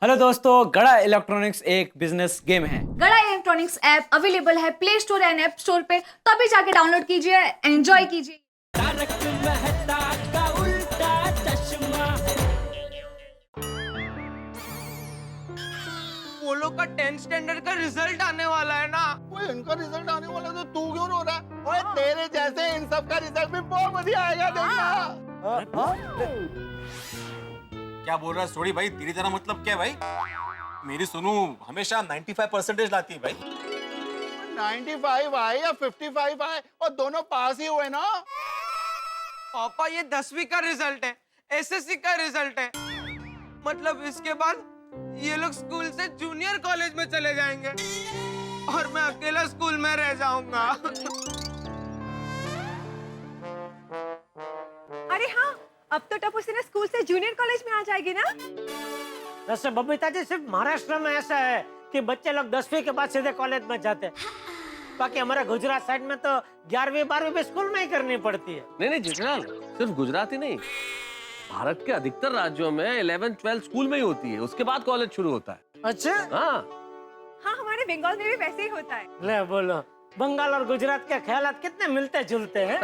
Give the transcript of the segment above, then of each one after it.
Hello दोस्तों, गड़ा electronics एक बिजनेस गेम है। गड़ा इलेक्ट्रॉनिक्स ऐप अवेलेबल है play store and app store पे, तो अभी जाके डाउनलोड कीजिए, एंजॉय कीजिए। वो लोग का 10th स्टैंडर्ड का रिजल्ट आने वाला है ना। ओए इनका रिजल्ट आने वाला है तो तू क्यों रो रहा है? ओए तेरे जैसे इन सब का रिजल्ट भी बहुत बढ़िया आएगा, देखना। क्या बोल रहा है सोडी भाई? तेरी तरह मतलब क्या है भाई? मेरी सोनू हमेशा 95% लाती है भाई। 95 आए या 55 आए और दोनों पास ही हुए ना। पापा ये 10वीं का रिजल्ट है, एसएससी का रिजल्ट है। मतलब इसके बाद ये लोग स्कूल से जूनियर कॉलेज में चले जाएंगे और मैं अकेला स्कूल में रह जाऊंगा। अरे हाँ, अब तो टप्पू सिन्हा स्कूल से जूनियर कॉलेज में आ जाएगी ना। वैसे बबीता जी, सिर्फ महाराष्ट्र में ऐसा है कि बच्चे लोग 10वीं के बाद सीधे कॉलेज में जाते हैं। बाकी हमारे गुजरात साइड में तो 11वीं 12वीं भी स्कूल में ही करनी पड़ती है। नहीं जेठालाल, सिर्फ गुजरात ही नहीं, भारत के अधिकतर राज्यों में 11th 12th स्कूल में ही होती है, उसके बाद कॉलेज शुरू होता है। अच्छा, हाँ हाँ, हमारे बंगाल में भी वैसे ही होता है। ले बोलो, बंगाल और गुजरात के ख्यालात कितने मिलते जुलते हैं।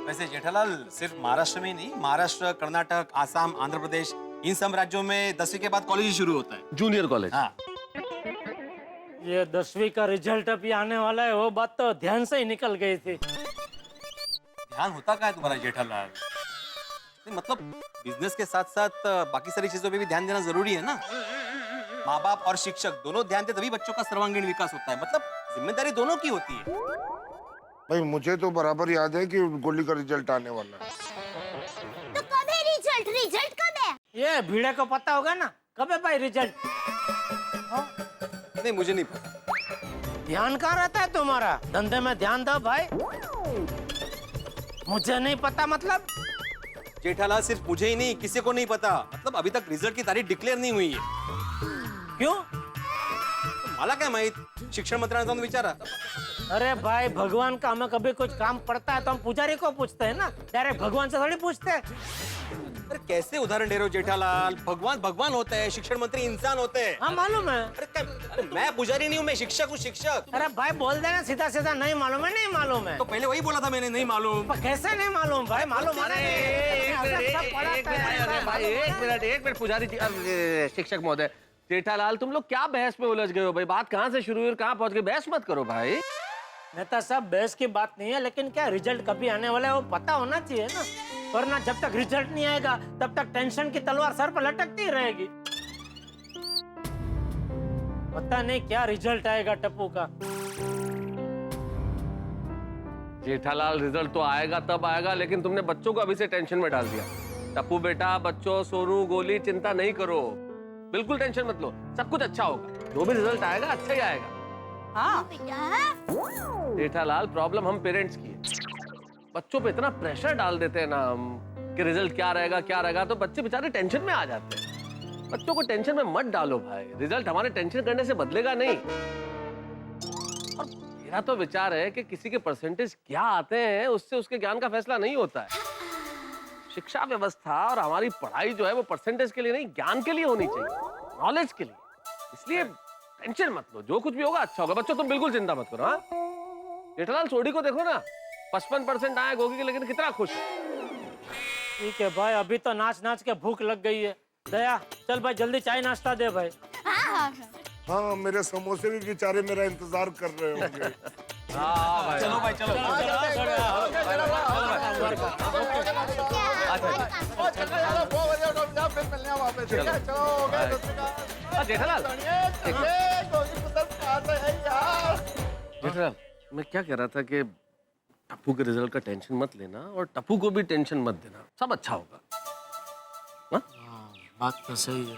वैसे जेठालाल सिर्फ महाराष्ट्र में ही नहीं, महाराष्ट्र, कर्नाटक, आसाम, आंध्र प्रदेश, इन सब राज्यों में 10वीं के बाद कॉलेज ही शुरू होता है। Junior college. हाँ, ये 10वीं का रिजल्ट अभी आने वाला है, वो बात तो ध्यान से ही निकल गई थी। ध्यान होता क्या है तुम्हारा जेठालाल? नहीं, मतलब बिजनेस के साथ साथ बाकी सारी चीजों पे भी ध्यान देना जरूरी है ना। माँ बाप और शिक्षक दोनों ध्यान दे तभी बच्चों का सर्वांगीण विकास होता है। मतलब जिम्मेदारी दोनों की होती है। भाई मुझे तो बराबर याद है कि गोली का रिजल्ट आने वाला है। तो कब है रिजल्ट कब है? ये भीड़े को पता होगा ना कब है भाई रिजल्ट। नहीं, मुझे नहीं पता। ध्यान कहाँ रहता है तुम्हारा? धंधे में ध्यान दो भाई। मुझे नहीं पता मतलब? जेठालाल सिर्फ मुझे ही नहीं, किसी को नहीं पता। मतलब अभी तक रिजल्ट की तारीख डिक्लेअर नहीं हुई है। क्यों? मला काय माहित, शिक्षण मंत्र्यांना जाऊन विचारा। अरे भाई, भगवान का हमें कभी कुछ काम पड़ता है तो हम पुजारी को पूछते हैं ना, डायरेक्ट भगवान से थोड़ी पूछते हैं। अरे कैसे उदाहरण दे रहे हो जेठालाल? भगवान भगवान होते हैं, शिक्षण मंत्री इंसान होते हैं। हाँ मालूम है। अरे मैं पुजारी नहीं हूँ, मैं शिक्षक हूँ, शिक्षक। अरे भाई बोल देना सीधा सीधा, नहीं मालूम है, नहीं मालूम है। तो पहले वही बोला था मैंने, नहीं मालूम। पर कैसे नहीं मालूम भाई? मालूम है। एक मिनट पुजारी जी, शिक्षक महोदय, जेठालाल तुम लोग क्या बहस में उलझ गए हो भाई? बात कहाँ से शुरू हुई और कहाँ पहुंच गई? बहस मत करो भाई। नेता साहब, बहस की बात नहीं है, लेकिन क्या रिजल्ट कभी आने वाला है वो पता होना चाहिए ना, वरना जब तक रिजल्ट नहीं आएगा तब तक टेंशन की तलवार सर पर लटकती ही रहेगी। पता नहीं क्या रिजल्ट आएगा टप्पू का। जेठालाल रिजल्ट तो आएगा तब आएगा, लेकिन तुमने बच्चों को अभी से टेंशन में डाल दिया। टप्पू बेटा, बच्चों, सोनू, गोली, चिंता नहीं करो, बिल्कुल टेंशन मत लो, सब कुछ अच्छा होगा। जो भी रिजल्ट आएगा अच्छा ही आएगा। हाँ, जेठालाल, प्रॉब्लम हम पेरेंट्स की है। बच्चों पे इतना प्रेशर डाल देते हैं ना हम कि रिजल्ट क्या रहेगा, तो बच्चे बेचारे टेंशन में आ जाते हैं। बच्चों को टेंशन में मत डालो भाई, रिजल्ट हमारे टेंशन करने से बदलेगा नहीं। और मेरा तो विचार है कि किसी के परसेंटेज क्या आते हैं उससे उसके ज्ञान का फैसला नहीं होता है। शिक्षा व्यवस्था और हमारी पढ़ाई जो है वो परसेंटेज के लिए नहीं, ज्ञान के लिए होनी चाहिए, नॉलेज के लिए। इसलिए टेंशन मत लो, जो कुछ भी होगा अच्छा होगा। बच्चों तुम बिल्कुल चिंता मत करो। हाँ जेठालाल, सोडी को देखो ना, 55% आए गोगी के, लेकिन कितना खुश है। ठीक है भाई, अभी तो नाच नाच के भूख लग गई है। दया, चल भाई जल्दी चाय नाश्ता दे भाई। हाँ, मेरे समोसे भी बेचारे मेरा इंतजार कर रहे होंगे। चलो भाई, चलो। जेठालाल, जेठालाल, मैं क्या कह रहा था कि टप्पू के रिजल्ट का टेंशन मत लेना और टप्पू को भी टेंशन मत देना, सब अच्छा होगा। हाँ? बात तो सही है,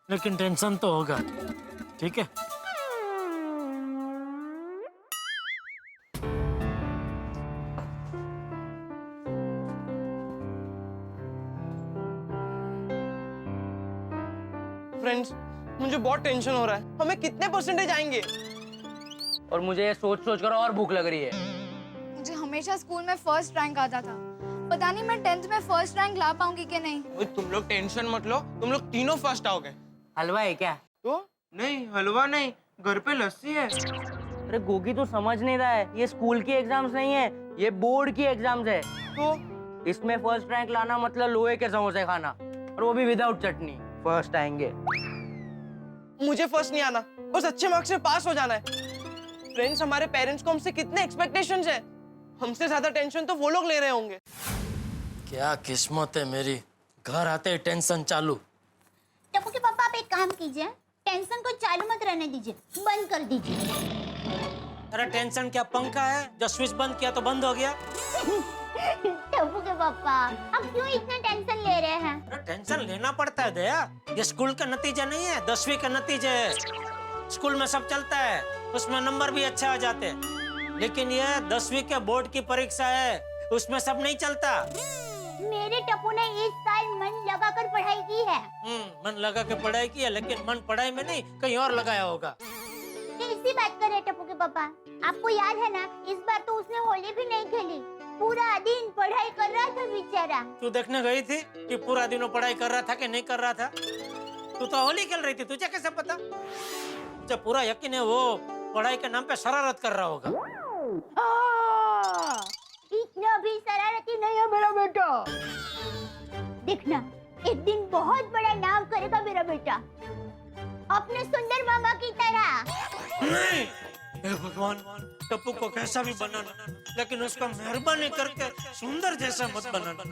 लेकिन टेंशन तो होगा। ठीक है। फ्रेंड्स, मुझे बहुत टेंशन हो रहा है। हमें कितने परसेंटेज आएंगे? और मुझे ये सोच सोच कर और भूख लग रही है। मुझे हमेशा स्कूल में फर्स्ट रैंक आता था, पता नहीं मैं 10th में फर्स्ट रैंक ला पाऊंगी कि नहीं। ओए, तुम लोग टेंशन मत लो, तुम लोग तीनों फर्स्ट आओगे। हलवा है क्या? तो नहीं, हलवा नहीं, घर पे लस्सी है। अरे गोगी तू समझ नहीं रहा है, ये स्कूल की एग्जाम्स नहीं है, ये बोर्ड की एग्जाम्स है। तो इसमें फर्स्ट रैंक लाना मतलब लोहे के समोसे खाना, और वो भी विदाउट चटनी। फर्स्ट आएंगे। मुझे फर्स्ट नहीं आना, बस अच्छे मार्क्स से पास हो जाना है। फ्रेंड्स, हमारे पेरेंट्स को हमसे कितने एक्सपेक्टेशंस है, हमसे ज्यादा टेंशन तो वो लोग ले रहे होंगे। क्या किस्मत है मेरी, घर आते ही टेंशन चालू। टप्पू के पापा आप एक काम कीजिए, टेंशन को चालू मत रहने दीजिए, बंद कर दीजिए। अरे टेंशन क्या पंखा है, जो स्विच बंद किया तो बंद हो गया। टप्पू के पापा आप क्यों इतना टेंशन ले रहे हैं? अरे टेंशन लेना पड़ता है दया, ये स्कूल का नतीजा नहीं है, 10वीं का नतीजा है। स्कूल में सब चलता है, उसमें नंबर भी अच्छे आ जाते हैं, लेकिन ये 10वीं के बोर्ड की परीक्षा है, उसमें सब नहीं चलता। मेरे टप्पू ने इस साल मन लगाकर पढ़ाई की है। मन लगा के पढ़ाई की है, लेकिन मन पढ़ाई में नहीं कहीं और लगाया होगा। कैसी बात कर रहे टप्पू के पापा? आपको याद है ना, इस बार तो उसने होली भी नहीं खेली, पूरा दिन पढ़ाई कर रहा था बेचारा। तू देखने गई थी कि पूरा दिन वो पढ़ाई कर रहा था कि नहीं कर रहा था? तू तो होली खेल रही थी, तुझे कैसे पता? मुझे पूरा यकीन है वो पढ़ाई के नाम पे शरारत कर रहा होगा। इतना भी शरारती नहीं है मेरा बेटा। देखना, एक दिन बहुत बड़ा नाम करेगा मेरा बेटा, अपने सुंदर मामा की तरह। नहीं, हे भगवान, टप्पू को कैसा भी बनाना, लेकिन उसका मेहरबानी करके सुंदर जैसा मत बनाना।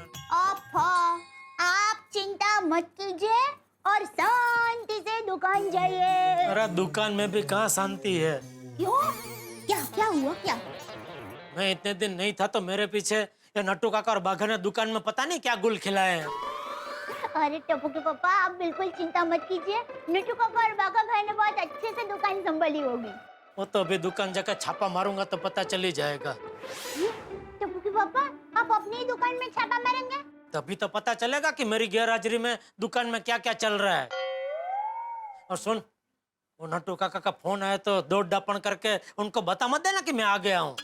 आप चिंता मत कीजिए और शांति से दुकान जाइए। अरे दुकान में भी कहाँ शांति है? क्यों? क्या क्या हुआ क्या? मैं इतने दिन नहीं था तो मेरे पीछे ये नट्टू काका और बाघा ने दुकान में पता नहीं क्या गुल खिलाए हैं। अरे टप्पू के पापा आप बिल्कुल चिंता मत कीजिए, नट्टू काका और बाघा भाई ने बहुत अच्छे से दुकान संभाली होगी। वो तो अभी दुकान जाकर छापा मारूंगा तो पता चल ही जाएगा। टप्पू के पापा आप अपनी ही दुकान में छापा मारेंगे? तभी तो पता चलेगा कि मेरी गैरहाजिरी में दुकान में क्या क्या चल रहा है। और सुन, वो नट्टू काका का फोन आया तो दौड़ डापण करके उनको बता मत देना कि मैं आ गया हूँ।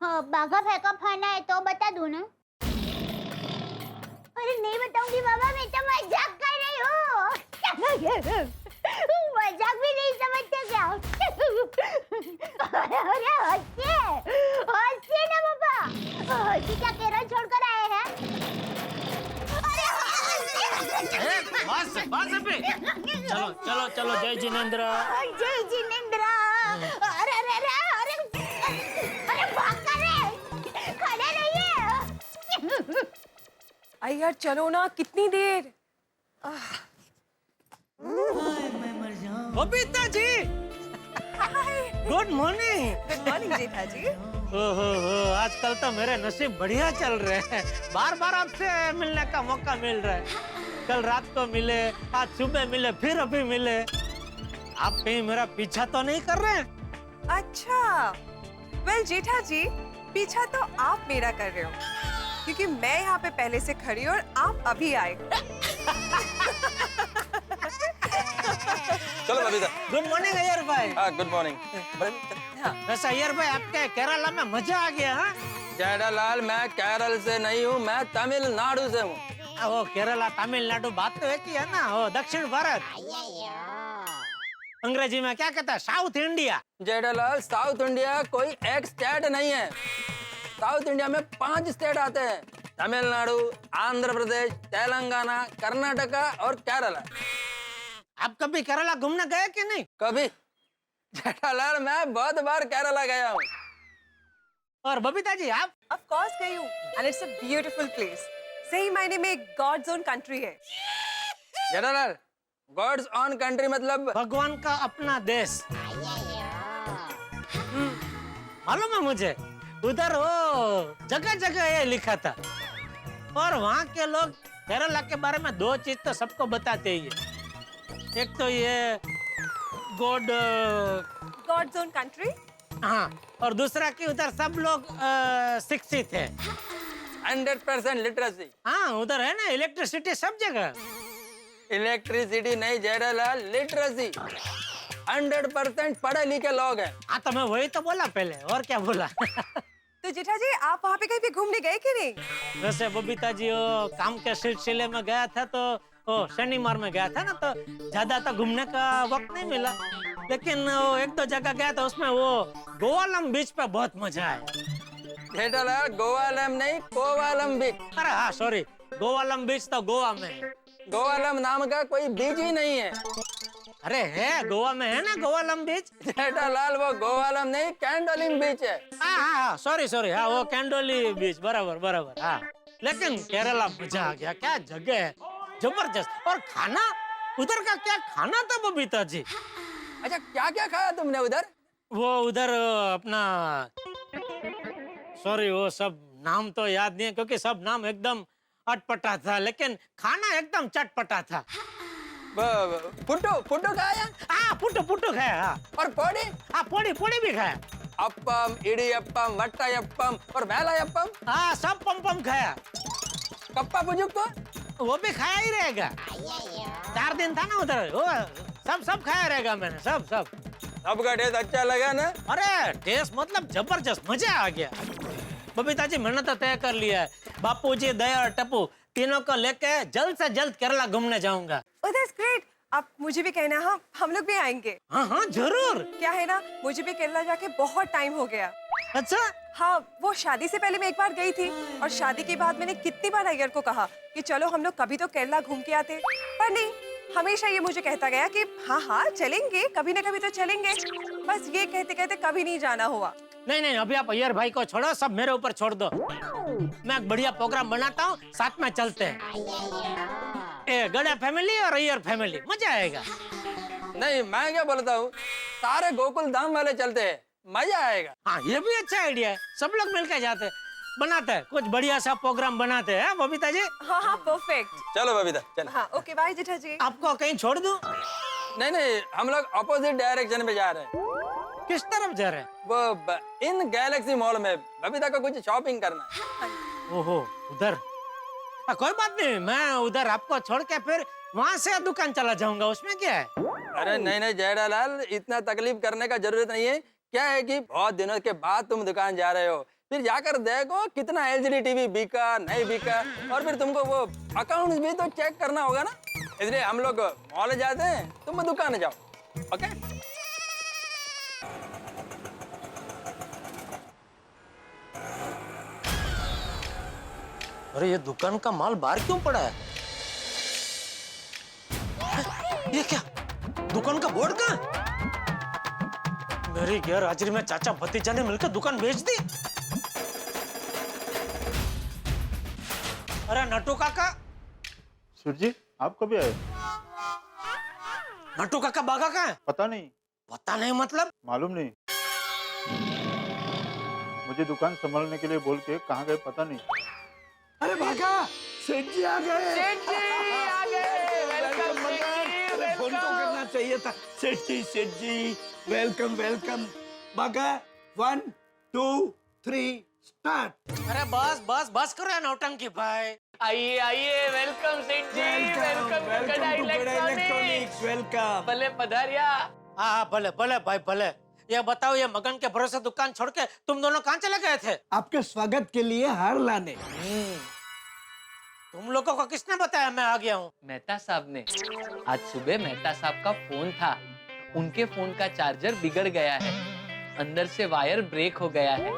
हाँ, बाघा भाई का फोन आया तो बता दूं ना? अरे नहीं बताऊंगी बाबा, मैं तो मजाक कर रही हूँ। मजाक भी नहीं समझते क्या? अरे हंसिए ना बाबा, हंसी क्या केरल छोड़कर आए हैं? चलो चलो चलो, जय जिनेंद्र। जय जिनेंद्र। अरे अरे अरे अरे अरे भाग कर रहे, खड़े रहिए। आई यार चलो ना, कितनी देर। Babita ji, good morning. Good morning जेठा जी। ओहो, आजकल तो मेरे नसीब बढ़िया चल रहे हैं, बार बार आपसे मिलने का मौका मिल रहा है। कल रात को मिले, आज सुबह मिले, फिर अभी मिले। आप कहीं मेरा पीछा तो नहीं कर रहे हैं? अच्छा, वेल जेठा जी, पीछा तो आप मेरा कर रहे हो, क्योंकि मैं यहाँ पे पहले से खड़ी और आप अभी आए। चलो बबीता। गुड मॉर्निंग अय्यर भाई। हाँ, गुड मॉर्निंग। वैसे अय्यर भाई, आपके केरला में मजा आ गया? हाँ, जेठालाल, मैं केरल से नहीं हूँ, मैं तमिलनाडु से हूँ। वो केरला तमिलनाडु बात तो एक ही है ना, वो दक्षिण भारत। अंग्रेजी में क्या कहता है? South India. Jethalal, south India कोई एक स्टेट नहीं है। साउथ इंडिया में 5 स्टेट आते हैं, तमिलनाडु, आंध्र प्रदेश, तेलंगाना, कर्नाटका और केरला। आप कभी केरला घूमने गए कि नहीं? कभी? जेठालाल, मैं बहुत बार केरला गया हूँ। और बबीता जी आप? ऑफ कोर्स गई हूँ, and it's a beautiful place. सही मायने में गॉड्स ओन कंट्री है। जेठालाल, गॉड्स ऑन कंट्री मतलब भगवान का अपना देश। मालूम है मुझे, उधर वो जगह जगह ये लिखा था। और वहाँ के लोग केरला के बारे में 2 चीज तो सबको बताते ही है। एक तो ये गॉड्स ओन कंट्री, हाँ, और दूसरा कि उधर सब लोग शिक्षित है। 100% लिटरेसी। हाँ, उधर है ना इलेक्ट्रिसिटी सब जगह। इलेक्ट्रिसिटी नहीं जेठालाल, लिटरेसी। 100% पढ़े लिखे लोग हैं। हाँ, तो मैं वही तो बोला पहले, और क्या बोला? तो जेठा जी आप वहाँ पे कहीं पे घूमने गए कि नहीं? वैसे बबीता जी वो काम के सिलसिले में गया था तो वो शनिवार में गया था ना, तो ज्यादा तो घूमने का वक्त नहीं मिला, लेकिन वो एक दो जगह गया था, उसमें वो गोवालम बीच पे बहुत मजा आया। जेठालाल गोवालम नहीं कोवालम बीच। अरे हाँ सॉरी, गोवालम बीच तो गोवा में है। गोवालम नाम का कोई बीच ही नहीं है। अरे है, गोवा में है ना गोवालम बीच। जेठालाल वो गोवालम नहीं कैंडोलिम बीच है। हाँ सॉरी सॉरी, हाँ वो कैंडोली बीच, बराबर बराबर। हाँ लेकिन केरला मजा आ गया, क्या जगह है, जबरदस्त। और खाना उधर का क्या खाना था बबीता जी। अच्छा क्या क्या खाया तुमने उधर? वो उधर अपना, सॉरी वो सब नाम तो याद नहीं है क्योंकि सब नाम एकदम अटपटा था, लेकिन खाना एकदम चटपटा था। पुट्टू पुट्टू खाया? हाँ पुट्टू पुट्टू खाया। हाँ और पोड़ी? हाँ पोड़ी पोड़ी भी खाया। अप्पम, इडियप्पम, वट्टायप्पम और वेलायप्पम? हाँ सब पम पम खाया। कप्पा पुजुक्को? वो भी खाया ही रहेगा, 4 दिन था ना उधर, वो सब खाया रहेगा मैंने, सब सबका टेस्ट अच्छा लगा ना? अरे टेस्ट मतलब जबरदस्त, मजा आ गया। बबीता जी मैंने तो तय कर लिया है, बापू जी, दया और टप्पू तीनों को लेके जल्द से जल्द केरला घूमने जाऊंगा। Oh, that's great. आप मुझे भी कहना, हाँ हम लोग भी आएंगे। हाँ जरूर। क्या है ना, मुझे भी केरला जाके बहुत टाइम हो गया। अच्छा? हाँ वो शादी से पहले मैं एक बार गई थी, और शादी के बाद मैंने कितनी बार अय्यर को कहा कि चलो हम लोग कभी तो केरला घूम के आते, पर नहीं, हमेशा ये मुझे कहता गया कि हाँ चलेंगे, कभी ना कभी तो चलेंगे। बस ये कहते कहते कभी नहीं जाना हुआ। नहीं अभी आप अय्यर भाई को छोड़ो, सब मेरे ऊपर छोड़ दो। मैं एक बढ़िया प्रोग्राम बनाता हूँ, साथ में चलते हैं, गड़ा फैमिली और अय्यर फैमिली, मजा आएगा। नहीं मैं क्या बोलता हूँ, सारे गोकुल धाम वाले चलते हैं, मजा आएगा। हाँ ये भी अच्छा आइडिया है, सब लोग मिलकर जाते हैं, बनाते हैं कुछ बढ़िया सा प्रोग्राम बनाते हैं बबीता जी। हाँ परफेक्ट। चलो बबीता चलो। हाँ ओके बाय जेठा जी। आपको कहीं छोड़ दूं? नहीं हम लोग अपोजिट डायरेक्शन में जा रहे हैं। किस तरफ जा रहे हैं? वो इन गैलेक्सी मॉल में बबीता को कुछ शॉपिंग करना है। ओहो उधर, कोई बात नहीं, मैं उधर आपको छोड़ के फिर वहाँ से दुकान चला जाऊंगा, उसमें क्या है। अरे नहीं जेठालाल, इतना तकलीफ करने का जरूरत नहीं है। क्या है कि बहुत दिनों के बाद तुम दुकान जा रहे हो, फिर जाकर देखो कितना एलसीडी टीवी बिका नहीं बिका, और फिर तुमको वो अकाउंट्स भी तो चेक करना होगा ना। इसलिए हम लोग मॉल जाते हैं, तुम दुकान जाओ। ओके अरे ये दुकान का माल बाहर क्यों पड़ा है? ये क्या, दुकान का बोर्ड कहाँ है? मेरी गैर हाजिरी में चाचा भतीजा ने मिलकर दुकान बेच दी। अरे नट्टू काका। सुर जी आप कभी आए? नट्टू काका बागा कहाँ है? पता नहीं। पता नहीं मतलब? मालूम नहीं, मुझे दुकान संभालने के लिए बोल के कहाँ गए पता नहीं। अरे भागा, सेठ जी आ गए। सेठ जी आ गए। वेलकम मदन, फोन तो करना चाहिए था। सेठ जी वेलकम वेलकम। भागा 1 2 3 स्टार्ट। अरे बस करो यार नौटंकी भाई। आइए वेलकम सेठ जी, वेलकम टू गड़ा इलेक्ट्रॉनिक्स। वेलकम। भले पधारिया। हाँ भले भाई भले। ये बताओ, ये मगन के भरोसे दुकान छोड़ के तुम दोनों कहाँ चले गए थे? आपके स्वागत के लिए हार लाने। तुम लोगों को किसने बताया मैं आ गया हूँ? मेहता साहब ने। आज सुबह मेहता साहब का फोन था, उनके फोन का चार्जर बिगड़ गया है, अंदर से वायर ब्रेक हो गया है,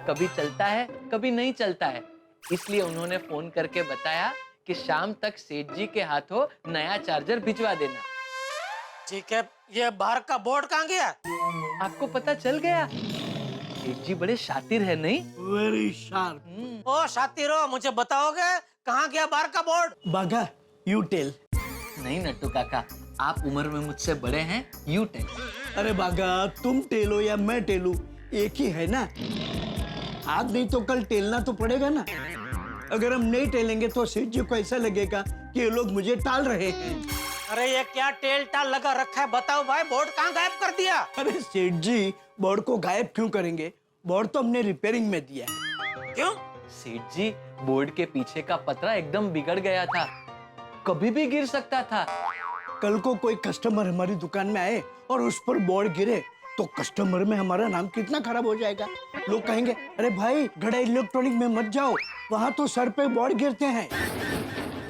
कभी चलता है कभी नहीं चलता है, इसलिए उन्होंने फोन करके बताया कि शाम तक सेठ जी के हाथों नया चार्जर भिजवा देना। ठीक है, ये बाहर का बोर्ड कहाँ गया? आपको पता चल गया? सेठ जी बड़े शातिर है नहीं? Very sharp. ओ शातिरो, मुझे बताओगे कहाँ गया बाहर का बोर्ड? बागा यू टेल। नहीं नट्टू काका, आप उम्र में मुझसे बड़े हैं, यू टेल। अरे बागा तुम टेलो या मैं टेलू एक ही है ना। आज नहीं तो कल टेलना तो पड़ेगा ना। अगर हम नहीं टेलेंगे तो सेठ जी को ऐसा लगेगा कि ये लोग मुझे टाल रहे हैं। अरे ये क्या टेल टाल लगा रखा है, बताओ भाई, बोर्ड कहाँ गायब कर दिया? अरे सेठ जी बोर्ड को गायब क्यों करेंगे, बोर्ड तो हमने रिपेयरिंग में दिया है। क्यों? सेठ जी बोर्ड के पीछे का पतरा एकदम बिगड़ गया था, कभी भी गिर सकता था। कल को कोई कस्टमर हमारी दुकान में आए और उस पर बोर्ड गिरे तो कस्टमर में हमारा नाम कितना खराब हो जाएगा। लोग कहेंगे अरे भाई गड़ा इलेक्ट्रॉनिक में मत जाओ, वहाँ तो सर पे बोर्ड गिरते हैं।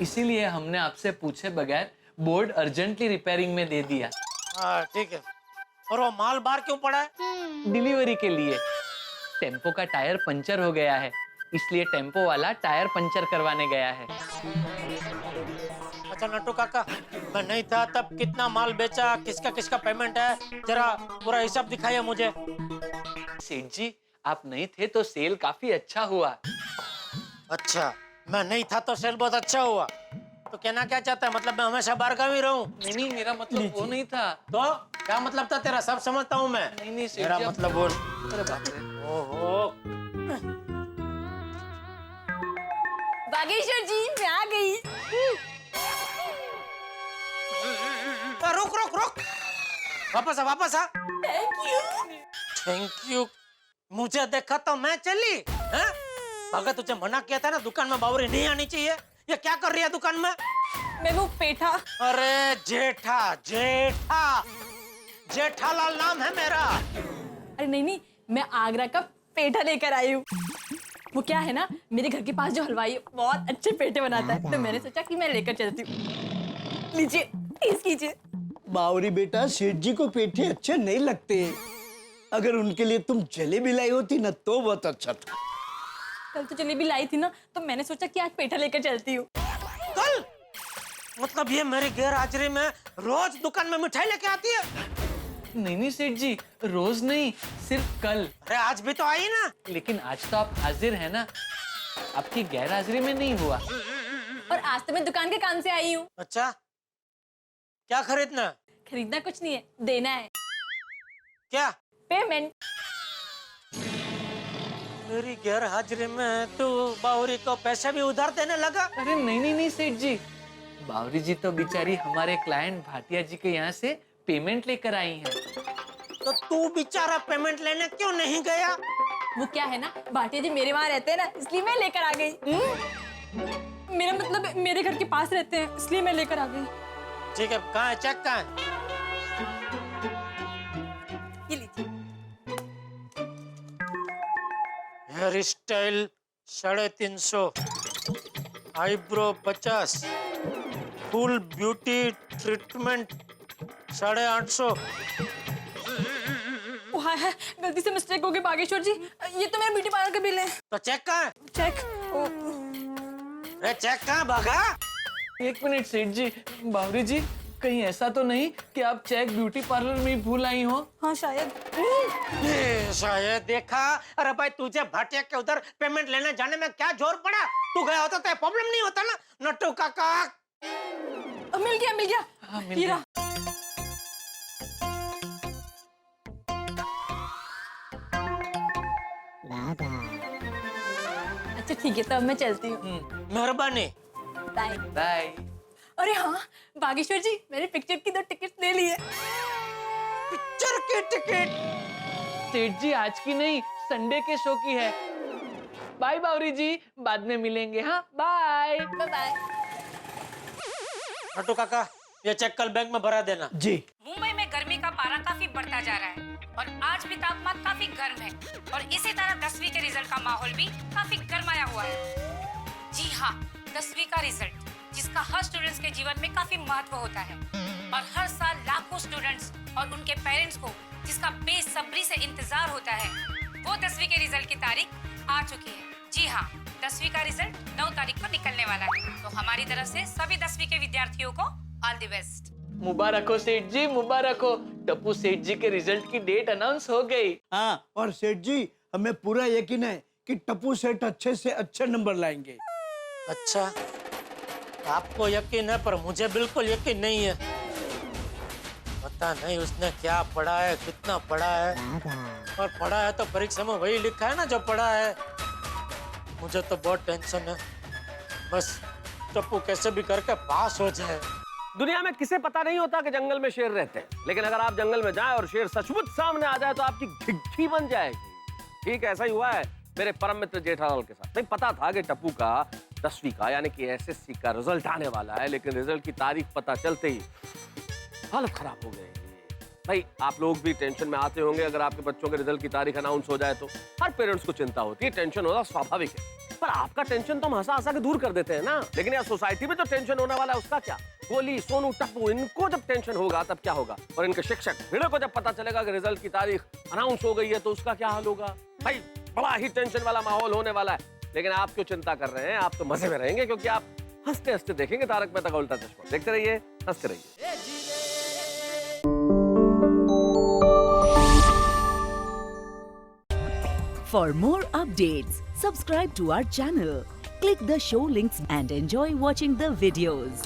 इसीलिए हमने आपसे पूछे बगैर बोर्ड अर्जेंटली रिपेयरिंग में दे दिया। हाँ ठीक है। और वो माल बाहर क्यों पड़ा है? डिलीवरी के लिए। टेम्पो का टायर पंचर हो गया है, इसलिए टेम्पो वाला टायर पंचर करवाने गया है। अच्छा नट्टू काका, मैं नहीं था तब कितना माल बेचा, किसका किसका पेमेंट है, जरा पूरा हिसाब दिखाइए मुझे। सेठ जी, आप नहीं थे तो सेल काफी अच्छा हुआ। अच्छा, मैं नहीं था तो सेल बहुत अच्छा हुआ। तो कहना क्या चाहता है, मतलब मैं हमेशा बाहर का ही रहूं? नहीं, मेरा मतलब वो नहीं था। तो क्या मतलब था तेरा? सब समझता हूँ मैं। नहीं सेठ मेरा जी, मतलब वो। अरे बाप रे। ओहो। बागेश्वर जी, मैं आ गई। रुक रुक रुक, वापस आ वापस आ। Thank you. मुझे देखा तो मैं चली हैं? अगर तुझे मना किया था ना दुकान में बावरी नहीं आनी चाहिए। ये क्या कर रही है दुकान में? मैं वो पेठा। अरे जेठा जेठा, जेठालाल नाम है मेरा। अरे नहीं, मैं आगरा का पेठा लेकर आई हूँ। वो क्या है ना, मेरे घर के पास जो हलवाई है बहुत अच्छे पेठे बनाता है, तो मैंने सोचा कि मैं लेकर चलती हूँ। लीजिए, टेस्ट कीजिए। बावरी बेटा, सेठ जी को पेठे अच्छे नहीं लगते। अगर उनके लिए तुम जलेबी लाई होती ना तो बहुत अच्छा था। कल तो जलेबी लाई थी ना, तो मैंने सोचा कि आज पेठा लेकर चलती हूँ। कल? मतलब ये मेरी गैर हाजिरी में रोज दुकान में मिठाई लेके आती है? नहीं सेठ जी, रोज नहीं, सिर्फ कल। अरे आज भी तो आई ना। लेकिन आज तो आप हाजिर है ना, आपकी गैर हाजिरी में नहीं हुआ। और आज तो मैं दुकान के काम से आई हूँ। अच्छा, क्या खरीदना? खरीदना कुछ नहीं है, देना है। क्या? पेमेंट। मेरी गैर हाजिरी में तू बावरी को पैसे भी उधार देने लगा? अरे नहीं सेठ जी, बावरी जी तो बेचारी हमारे क्लाइंट भाटिया जी के यहाँ से पेमेंट लेकर आई हैं। तो तू बेचारा पेमेंट लेने क्यों नहीं गया? वो क्या है ना, भाटिया जी मेरे वहाँ रहते हैं ना, इसलिए मैं लेकर आ गई। मेरा मतलब मेरे घर के पास रहते हैं, इसलिए मैं लेकर आ गई। ठीक है, कहाँ है चेक? कहाँ है? ये लीजिए। Hairstyle 350, eyebrow 50, full beauty treatment 850। वहाँ है, गलती से मिस्टेक हो गई बागेश्वर जी, ये तो मेरा ब्यूटी पार्लर का बिल है। तो चेक कहाँ है? चेक। अरे चेक कहाँ भागा? एक मिनट सेठ जी, बावरी जी, कहीं ऐसा तो नहीं कि आप चेक ब्यूटी पार्लर में ही भूल आई हो? हाँ शायद। शायद। देखा? अरे भाई तुझे भाटिया के उधर पेमेंट लेने जाने में क्या जोर पड़ा? तू गया होता तो प्रॉब्लम नहीं होता ना नट्टू काका। मिल गया मिल गया। हाँ, मिल हीरा। अच्छा ठीक है, तब मैं चलती हूँ। मेहरबानी। Bye bye. अरे हाँ बागेश्वर जी, मैंने पिक्चर की 2 टिकट ले ली है। पिक्चर की टिकट? सेठ जी आज की नहीं, संडे के शो की है। बाय बावरी जी, बाद में मिलेंगे। हाँ बाय। बाय। नट्टू काका, ये चेक कल बैंक में भरा देना। जी। मुंबई में गर्मी का पारा काफी बढ़ता जा रहा है और आज भी तापमान काफी गर्म है और इसी तरह 10वीं के रिजल्ट का माहौल भी काफी गर्माया हुआ है। जी हाँ, 10वीं का रिजल्ट जिसका हर स्टूडेंट्स के जीवन में काफी महत्व होता है और हर साल लाखों स्टूडेंट्स और उनके पेरेंट्स को जिसका बेसब्री से इंतजार होता है, वो 10वीं के रिजल्ट की तारीख आ चुकी है। जी हाँ, 10वीं का रिजल्ट 9 तारीख को निकलने वाला है, तो हमारी तरफ से सभी 10वीं के विद्यार्थियों को ऑल द बेस्ट। मुबारक हो सेठ जी, मुबारक हो। टप्पू सेठ जी के रिजल्ट की डेट अनाउंस हो गई। हाँ, और सेठ जी हमें पूरा यकीन है कि टप्पू सेठ अच्छे से अच्छे नंबर लाएंगे। अच्छा, आपको यकीन है पर मुझे बिल्कुल यकीन नहीं है। पता नहीं उसने क्या पढ़ा है, कितना पढ़ा है, और पढ़ा है तो परीक्षा में वही लिखा है ना जो पढ़ा है। मुझे तो बहुत टेंशन है, बस टप्पू कैसे भी करके पास हो जाए। दुनिया में किसे पता नहीं होता कि जंगल में शेर रहते हैं, लेकिन अगर आप जंगल में जाएं और शेर सचमुच सामने आ जाए तो आपकी घिघी बन जाएगी। ठीक ऐसा ही हुआ है मेरे परम मित्र जेठालाल के साथ। नहीं पता था कि टप्पू का 10वीं का यानी कि एसएससी का रिजल्ट आने वाला है, लेकिन रिजल्ट की तारीख पता चलते ही हालत खराब हो गई। भाई आप लोग भी टेंशन में आते होंगे अगर आपके बच्चों के रिजल्ट की तारीख अनाउंस हो जाए तो। हर पेरेंट्स को चिंता होती है, टेंशन होना स्वाभाविक है। पर आपका टेंशन तो हम हंसा हंसा के दूर कर देते हैं ना। लेकिन यार सोसाइटी में जो टेंशन होने वाला है उसका क्या? गोली, सोनू, टप्पू, इनको जब टेंशन होगा तब क्या होगा? और इनके शिक्षक भिड़े को जब पता चलेगा कि रिजल्ट की तारीख अनाउंस हो गई है तो उसका क्या हाल होगा? भाई बड़ा ही टेंशन वाला माहौल होने वाला है। लेकिन आप क्यों चिंता कर रहे हैं? आप तो मजे में रहेंगे क्योंकि आप हंसते हंसते देखेंगे तारक मेहता का उल्टा चश्मा। देखते रहिए, हंसते रहिए। For more updates, subscribe to our channel, click the show links and enjoy watching the videos.